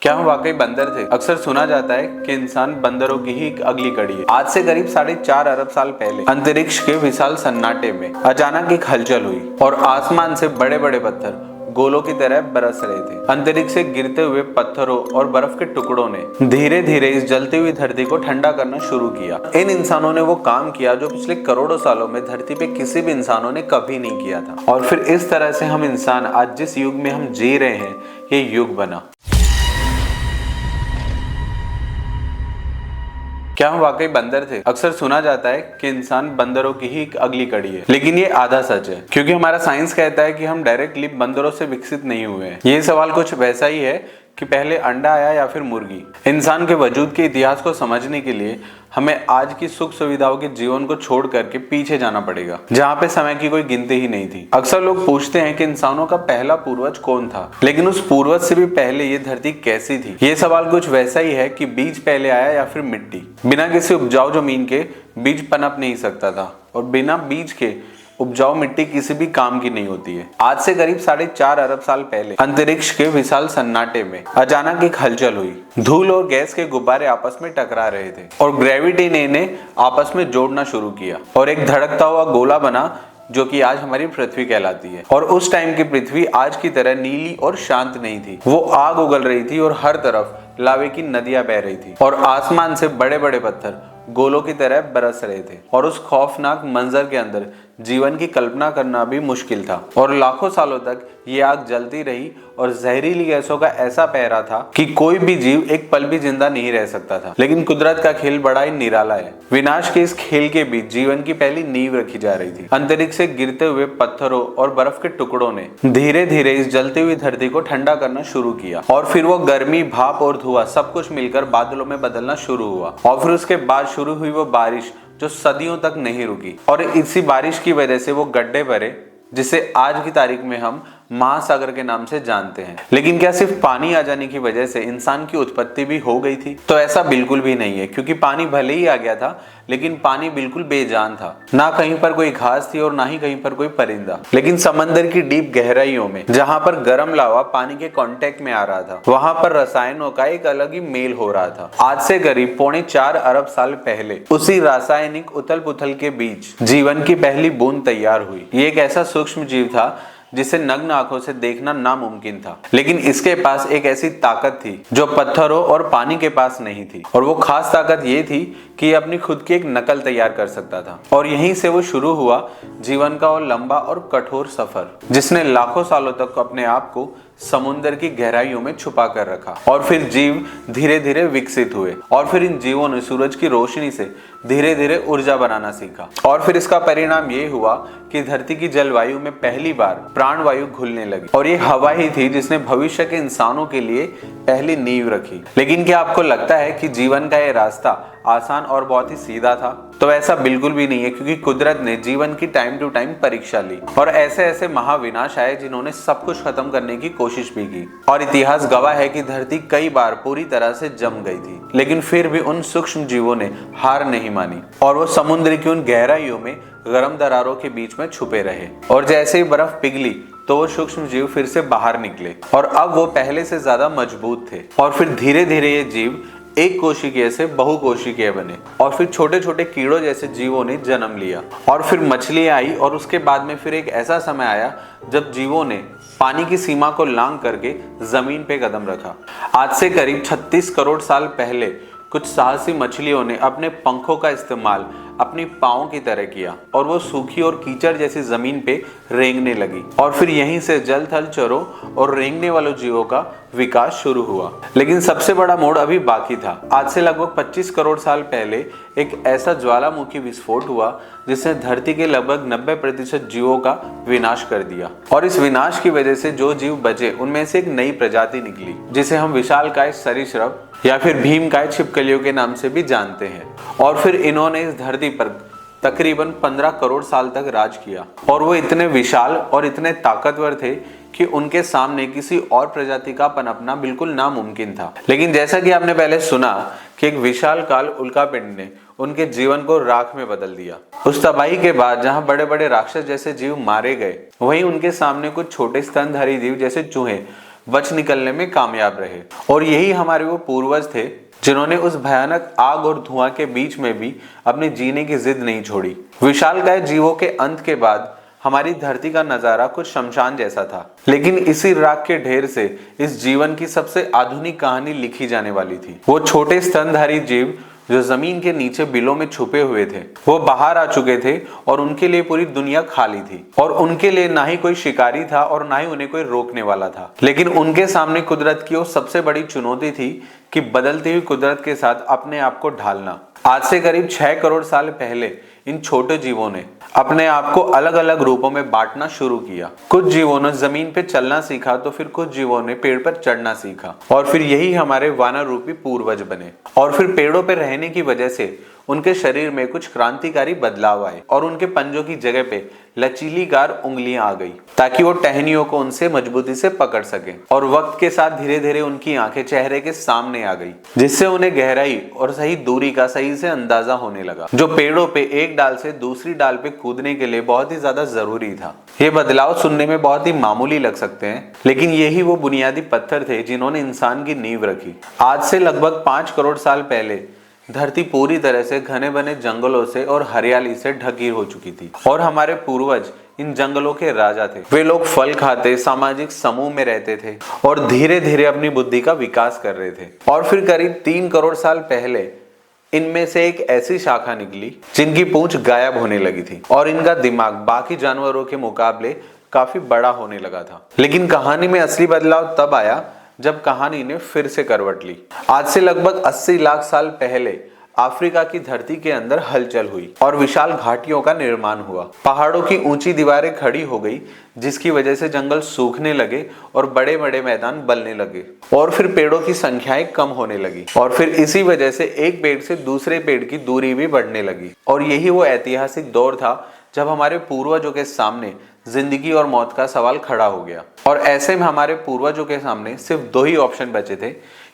क्या हम वाकई बंदर थे? अक्सर सुना जाता है कि इंसान बंदरों की ही एक अगली कड़ी है। आज से करीब 4.5 अरब साल पहले अंतरिक्ष के विशाल सन्नाटे में अचानक एक हलचल हुई और आसमान से बड़े बड़े पत्थर गोलों की तरह बरस रहे थे। अंतरिक्ष से गिरते हुए पत्थरों और बर्फ के टुकड़ों ने धीरे धीरे इस जलती हुई धरती को ठंडा करना शुरू किया। इन इंसानों ने वो काम किया जो पिछले करोड़ों सालों में धरती पे किसी भी इंसानों ने कभी नहीं किया था, और फिर इस तरह से हम इंसान आज जिस युग में हम जी रहे हैं, ये युग बना। क्या हम वाकई बंदर थे? अक्सर सुना जाता है कि इंसान बंदरों की ही एक अगली कड़ी है, लेकिन ये आधा सच है, क्योंकि हमारा साइंस कहता है कि हम डायरेक्टली बंदरों से विकसित नहीं हुए हैं। ये सवाल कुछ वैसा ही है कि पहले अंडा आया या फिर मुर्गी। इंसान के वजूद के इतिहास को समझने के लिए हमें आज की सुख सुविधाओं के जीवन को छोड़ करके पीछे जाना पड़ेगा, जहाँ पे समय की कोई गिनती ही नहीं थी। अक्सर लोग पूछते हैं कि इंसानों का पहला पूर्वज कौन था, लेकिन उस पूर्वज से भी पहले ये धरती कैसी थी? ये सवाल कुछ वैसा ही है कि बीज पहले आया या फिर मिट्टी। बिना किसी उपजाऊ जमीन के बीज पनप नहीं सकता था, और बिना बीज के उपजाऊ मिट्टी किसी भी काम की नहीं होती है। आज से करीब 4.5 अरब साल पहले अंतरिक्ष के विशाल सन्नाटे में अचानक एक हलचल हुई। धूल और गैस के गुब्बारे आपस में टकरा रहे थे और ग्रेविटी ने इन्हें आपस में जोड़ना शुरू किया और एक धड़कता हुआ गोला बना, जो कि आज हमारी पृथ्वी कहलाती है। और उस टाइम की पृथ्वी आज की तरह नीली और शांत नहीं थी। वो आग उगल रही थी और हर तरफ लावे की नदियां बह रही थी और आसमान से बड़े बड़े पत्थर गोलों की तरह बरस रहे थे। और उस खौफनाक मंजर के अंदर जीवन की कल्पना करना भी मुश्किल था। और लाखों सालों तक ये आग जलती रही और जहरीली गैसों का ऐसा पहरा था कि कोई भी जीव एक पल भी जिंदा नहीं रह सकता था। लेकिन कुदरत का खेल बड़ा ही निराला है। विनाश के इस खेल के बीच जीवन की पहली नींव रखी जा रही थी। अंतरिक्ष से गिरते हुए पत्थरों और बर्फ के टुकड़ों ने धीरे धीरे इस जलती हुई धरती को ठंडा करना शुरू किया, और फिर वो गर्मी, भाप और धुआं सब कुछ मिलकर बादलों में बदलना शुरू हुआ। और फिर उसके बाद शुरू हुई वो बारिश जो सदियों तक नहीं रुकी, और इसी बारिश की वजह से वो गड्ढे भरे जिसे आज की तारीख में हम महासागर के नाम से जानते हैं। लेकिन क्या सिर्फ पानी आ जाने की वजह से इंसान की उत्पत्ति भी हो गई थी? तो ऐसा बिल्कुल भी नहीं है, क्योंकि पानी भले ही आ गया था, लेकिन पानी बिल्कुल बेजान था। ना कहीं पर कोई घास थी और ना ही कहीं पर कोई परिंदा। लेकिन समंदर की डीप गहराइयों में, जहां पर गर्म लावा पानी के कांटेक्ट में आ रहा था, वहां पर रसायनों का एक अलग ही मेल हो रहा था। आज से करीब 4.25 अरब साल पहले उसी रासायनिक उथल पुथल के बीच जीवन की पहली बूंद तैयार हुई। ये एक ऐसा सूक्ष्म जीव था जिसे नग्न आंखों से देखना नामुमकिन था, लेकिन इसके पास एक ऐसी ताकत थी जो पत्थरों और पानी के पास नहीं थी। और वो खास ताकत ये थी कि ये अपनी खुद की एक नकल तैयार कर सकता था। और यहीं से वो शुरू हुआ जीवन का और लंबा और कठोर सफर, जिसने लाखों सालों तक अपने आप को समुद्र की गहराइयों में छुपा कर रखा। और फिर जीव धीरे धीरे विकसित हुए, और फिर इन जीवों ने सूरज की रोशनी से धीरे धीरे ऊर्जा बनाना सीखा। और फिर इसका परिणाम ये हुआ कि धरती की जलवायु में पहली बार प्राणवायु घुलने लगी, और ये हवा ही थी जिसने भविष्य के इंसानों के लिए पहली नींव रखी। लेकिन क्या आपको लगता है कि जीवन का ये रास्ता आसान और बहुत ही सीधा था? तो ऐसा बिल्कुल भी नहीं है, क्योंकि कुदरत ने जीवन की टाइम टू टाइम परीक्षा ली, और ऐसे ऐसे महाविनाश आए जिन्होंने सब कुछ खत्म करने की कोशिश भी की। और इतिहास गवाह है कि धरती कई बार पूरी तरह से जम गई थी, लेकिन फिर भी उन सूक्ष्म जीवों ने हार नहीं मानी, और वो समुद्र की उन गहराइयों में गर्म दरारों के बीच में छुपे रहे। और जैसे ही बर्फ पिघली तो वो सूक्ष्म जीव फिर से बाहर निकले, और अब वो पहले से ज्यादा मजबूत थे। और फिर धीरे धीरे ये जीव एक कोशिकीय से बहुकोशिकीय बने, और फिर छोटे छोटे कीड़ों जैसे जीवों ने जन्म लिया, और फिर मछलियां आई, और उसके बाद में फिर एक ऐसा समय आया जब जीवों ने पानी की सीमा को लांघ करके जमीन पे कदम रखा। आज से करीब 36 करोड़ साल पहले कुछ साहसी मछलियों ने अपने पंखों का इस्तेमाल अपनी पाँव की तरह किया, और वो सूखी और कीचड़ जैसी जमीन पे रेंगने लगी। और फिर यहीं से जल थल चरों और रेंगने वालों जीवों का विकास शुरू हुआ। लेकिन सबसे बड़ा मोड़ अभी बाकी था। आज से लगभग 25 करोड़ साल पहले एक ऐसा ज्वालामुखी विस्फोट हुआ जिसने धरती के लगभग 90% जीवों का विनाश कर दिया। और इस विनाश की वजह से जो जीव बचे उनमें से एक नई प्रजाति निकली, जिसे हम विशालकाय सरीसृप या फिर भीमकाय छिपकलियों के नाम से भी जानते हैं। और फिर इन्होंने इस धरती पर तकरीबन 15 करोड़ साल तक राज किया, और वो इतने विशाल और इतने ताकतवर थे कि उनके सामने किसी और प्रजाति का पनपना बिल्कुल नामुमकिन था। लेकिन जैसा कि आपने पहले सुना कि एक विशाल काल उल्कापिंड ने उनके जीवन को राख में बदल दिया। उस तबाही के बाद जहां बड़े बड़े राक्षस जैसे जीव मारे गए, वहीं उनके सामने कुछ छोटे स्तनधारी जीव जैसे चूहे बच निकलने में कामयाब रहे। और यही हमारे वो पूर्वज थे जिन्होंने उस भयानक आग और धुआं के बीच में भी अपने जीने की जिद नहीं छोड़ी। विशालकाय जीवों के अंत के बाद हमारी धरती का नजारा कुछ शमशान जैसा था, लेकिन इसी राख के ढेर से इस जीवन की सबसे आधुनिक कहानी लिखी जाने वाली थी। वो छोटे स्तनधारी जीव जो जमीन के नीचे बिलों में छुपे हुए थे, वो बाहर आ चुके थे और उनके लिए पूरी दुनिया खाली थी। और उनके लिए ना ही कोई शिकारी था और ना ही उन्हें कोई रोकने वाला था। लेकिन उनके सामने कुदरत की वो सबसे बड़ी चुनौती थी कि बदलती हुई कुदरत के साथ अपने आप को ढालना। आज से करीब 6 करोड़ साल पहले इन छोटे जीवों ने अपने आप को अलग अलग रूपों में बांटना शुरू किया। कुछ जीवों ने जमीन पे चलना सीखा तो फिर कुछ जीवों ने पेड़ पर चढ़ना सीखा और फिर यही हमारे वानर रूपी पूर्वज बने। और फिर पेड़ों पर रहने की वजह से उनके शरीर में कुछ क्रांतिकारी बदलाव आए और उनके पंजों की जगह पे लचीलीकार उंगलियां आ गई ताकि वो टहनियों को उनसे मजबूती से पकड़ सके। और वक्त के साथ धीरे धीरे उनकी आंखें चेहरे के सामने आ गई, जिससे उन्हें गहराई और सही दूरी का सही से अंदाजा होने लगा, जो पेड़ों पे एक डाल से दूसरी डाल पे कूदने के लिए बहुत ही ज्यादा जरूरी था। ये बदलाव सुनने में बहुत ही मामूली लग सकते हैं, लेकिन यही वो बुनियादी पत्थर थे जिन्होंने इंसान की नींव रखी। आज से लगभग 5 करोड़ साल पहले धरती पूरी तरह से घने बने जंगलों से और हरियाली से ढकी हो चुकी थी और हमारे पूर्वज इन जंगलों के राजा थे। वे लोग फल खाते, सामाजिक समूह में रहते थे और धीरे धीरे अपनी बुद्धि का विकास कर रहे थे। और फिर करीब 3 करोड़ साल पहले इनमें से एक ऐसी शाखा निकली जिनकी पूंछ गायब होने लगी थी और इनका दिमाग बाकी जानवरों के मुकाबले काफी बड़ा होने लगा था। लेकिन कहानी में असली बदलाव तब आया जब कहानी ने फिर से करवट ली। आज से लगभग 80 लाख साल पहले अफ्रीका की धरती के अंदर हलचल हुई और विशाल घाटियों का निर्माण हुआ। पहाड़ों की ऊंची दीवारें खड़ी हो गई, जिसकी वजह से जंगल सूखने लगे और बड़े बड़े मैदान बनने लगे। और फिर पेड़ों की संख्याएं कम होने लगी और फिर इसी वजह से एक पेड़ से दूसरे पेड़ की दूरी भी बढ़ने लगी। और यही वो ऐतिहासिक दौर था जब हमारे पूर्वजों के सामने जिंदगी और मौत का सवाल खड़ा हो गया। और ऐसे में हमारे पूर्वजों के सामने सिर्फ 2 ही ऑप्शन बचे थे,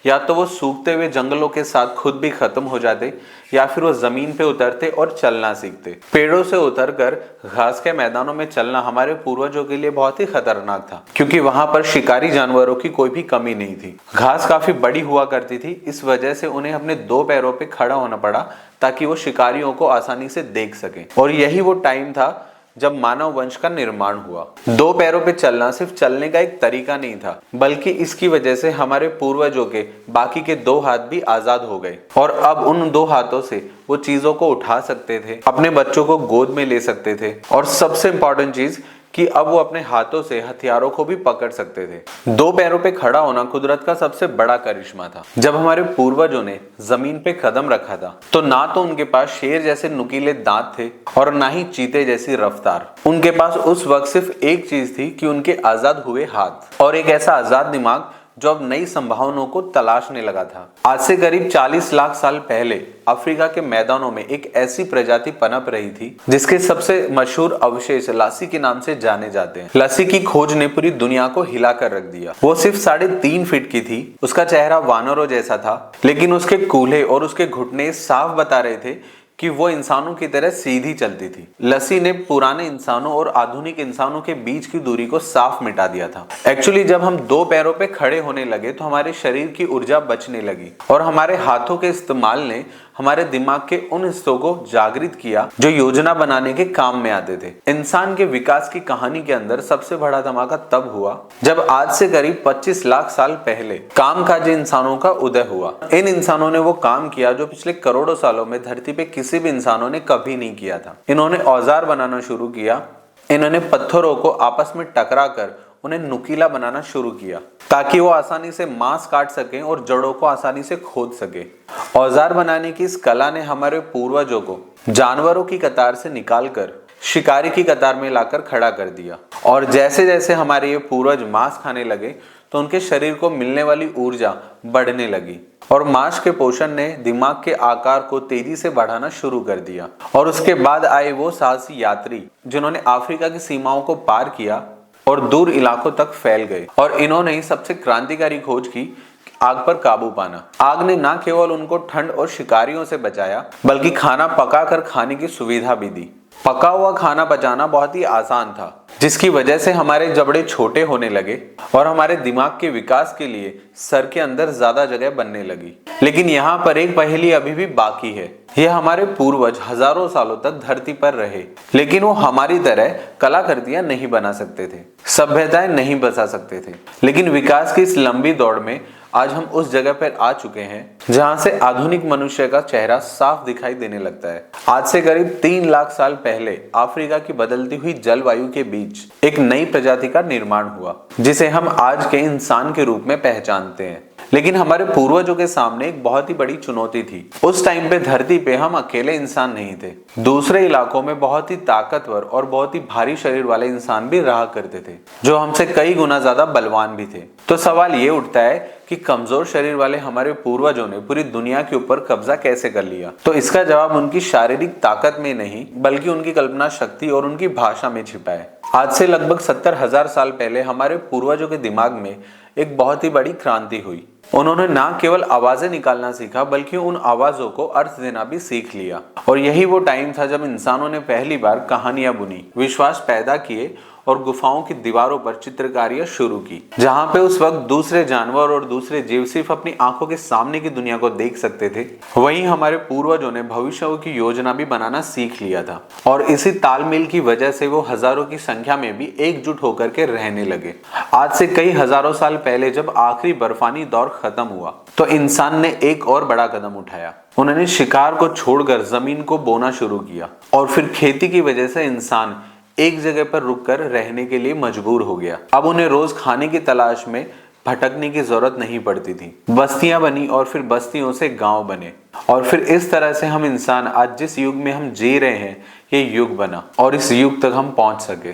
या तो वो सूखते हुए जंगलों के साथ खुद भी खत्म हो जाते या फिर वो जमीन पे उतरते और चलना सीखते। पेड़ों से उतरकर घास के मैदानों में चलना हमारे पूर्वजों के लिए बहुत ही खतरनाक था, क्योंकि वहां पर शिकारी जानवरों की कोई भी कमी नहीं थी। घास काफी बड़ी हुआ करती थी, इस वजह से उन्हें अपने 2 पैरों पे खड़ा होना पड़ा ताकि वो शिकारियों को आसानी से देख सके। और यही वो टाइम था जब मानव वंश का निर्माण हुआ। 2 पैरों पे चलना सिर्फ चलने का एक तरीका नहीं था, बल्कि इसकी वजह से हमारे पूर्वजों के बाकी के 2 हाथ भी आजाद हो गए और अब उन 2 हाथों से वो चीजों को उठा सकते थे, अपने बच्चों को गोद में ले सकते थे और सबसे इंपॉर्टेंट चीज कि अब वो अपने हाथों से हथियारों को भी पकड़ सकते थे। 2 पैरों पे खड़ा होना कुदरत का सबसे बड़ा करिश्मा था। जब हमारे पूर्वजों ने जमीन पे कदम रखा था तो ना तो उनके पास शेर जैसे नुकीले दांत थे और ना ही चीते जैसी रफ्तार। उनके पास उस वक्त सिर्फ एक चीज थी कि उनके आजाद हुए हाथ और एक ऐसा आजाद दिमाग जो अब नई संभावनाओं को तलाशने लगा था। आज से करीब 40 लाख साल पहले अफ्रीका के मैदानों में एक ऐसी प्रजाति पनप रही थी जिसके सबसे मशहूर अवशेष लसी के नाम से जाने जाते हैं। लसी की खोज ने पूरी दुनिया को हिला कर रख दिया। वो सिर्फ 3.5 फीट की थी, उसका चेहरा वानरों जैसा था, लेकिन उसके कूल्हे और उसके घुटने साफ बता रहे थे कि वो इंसानों की तरह सीधी चलती थी। लसी ने पुराने इंसानों और आधुनिक इंसानों के बीच की दूरी को साफ मिटा दिया था। एक्चुअली जब हम 2 पैरों पे खड़े होने लगे तो हमारे शरीर की ऊर्जा बचने लगी और हमारे हाथों के इस्तेमाल ने हमारे दिमाग के उन हिस्सों को जागृत किया जो योजना बनाने के काम में आते थे। इंसान के विकास की कहानी के अंदर सबसे बड़ा धमाका तब हुआ जब आज से करीब 25 लाख साल पहले कामकाजी इंसानों का उदय हुआ। इन इंसानों ने वो काम किया जो पिछले करोड़ों सालों में धरती पे किसी भी इंसानों ने कभी नहीं किया था। इन्होंने औजार बनाना शुरू किया। इन्होंने पत्थरों को आपस में टकरा कर उन्हें नुकीला बनाना शुरू किया ताकि वो आसानी से मांस काट सकें और जड़ों को आसानी से खोद सके। औजार बनाने की इस कला ने हमारे पूर्वजों को जानवरों की कतार से निकालकर शिकारी की कतार में लाकर खड़ा कर दिया। और जैसे जैसे हमारे ये पूर्वज मांस खाने लगे तो उनके शरीर को मिलने वाली ऊर्जा बढ़ने लगी और मांस के पोषण ने दिमाग के आकार को तेजी से बढ़ाना शुरू कर दिया। और उसके बाद आए वो साहसी यात्री जिन्होंने अफ्रीका की सीमाओं को पार किया और दूर इलाकों तक फैल गए। और इन्होंने ही सबसे क्रांतिकारी खोज की आग पर काबू पाना। आग ने न केवल उनको ठंड और शिकारियों से बचाया बल्कि खाना पकाकर खाने की सुविधा भी दी। पका हुआ खाना पचाना बहुत ही आसान था, जिसकी वजह से हमारे जबड़े छोटे होने लगे और हमारे दिमाग के विकास के लिए सर के अंदर ज्यादा जगह बनने लगी। लेकिन यहाँ पर एक पहेली अभी भी बाकी है। यह हमारे पूर्वज हजारों सालों तक धरती पर रहे, लेकिन वो हमारी तरह कलाकृतियां नहीं बना सकते थे, सभ्यताएं नहीं बसा सकते थे। लेकिन विकास की इस लंबी दौड़ में आज हम उस जगह पर आ चुके हैं जहां से आधुनिक मनुष्य का चेहरा साफ दिखाई देने लगता है। आज से करीब 3 लाख साल पहले अफ्रीका की बदलती हुई जलवायु के बीच एक नई प्रजाति का निर्माण हुआ, जिसे हम आज के इंसान के रूप में पहचानते हैं। लेकिन हमारे पूर्वजों के सामने एक बहुत ही बड़ी चुनौती थी। उस टाइम पे धरती पे हम अकेले इंसान नहीं थे, दूसरे इलाकों में बहुत ही ताकतवर और बहुत ही भारी शरीर वाले इंसान भी रहा करते थे, जो हमसे कई गुना ज्यादा बलवान भी थे। तो सवाल ये उठता है कि कमजोर शरीर वाले हमारे पूर्वजों ने पूरी दुनिया के ऊपर कब्जा कैसे कर लिया? तो इसका जवाब उनकी शारीरिक ताकत में नहीं, बल्कि उनकी कल्पना शक्ति और उनकी भाषा में छिपा है। आज से लगभग 70,000 साल पहले हमारे पूर्वजों के दिमाग में एक बहुत ही बड़ी क्रांति हुई। उन्होंने ना केवल आवाजें निकालना सीखा, बल्कि उन आवाजों को अर्थ देना भी सीख लिया। और यही वो टाइम था जब इंसानों ने पहली बार कहानियां बुनी, विश्वास पैदा किए और गुफाओं की दीवारों पर चित्रकारियां शुरू की, जहां पे उस वक्त दूसरे जानवर और दूसरे जीव सिर्फ अपनी आंखों के सामने की दुनिया को देख सकते थे। वहीं हमारे पूर्वजों ने भविष्य की योजना भी बनाना सीख लिया था, और इसी तालमेल की वजह से वो हजारों की संख्या में भी एकजुट होकर के रहने लगे। आज से कई हजारों साल पहले जब आखिरी बर्फानी दौर खत्म हुआ, तो इंसान ने एक और बड़ा कदम उठाया। उन्होंने शिकार को छोड़कर जमीन को बोना शुरू किया, और फिर खेती की वजह से इंसान एक जगह पर रुककर रहने के लिए मजबूर हो गया। अब उन्हें रोज खाने की तलाश में भटकने की जरूरत नहीं पड़ती थी। बस्तियां बनी और फिर बस्तियों से गांव बने, और फिर इस तरह से हम इंसान आज जिस युग में हम जी रहे हैं, ये युग बना और इस युग तक हम पहुंच सके।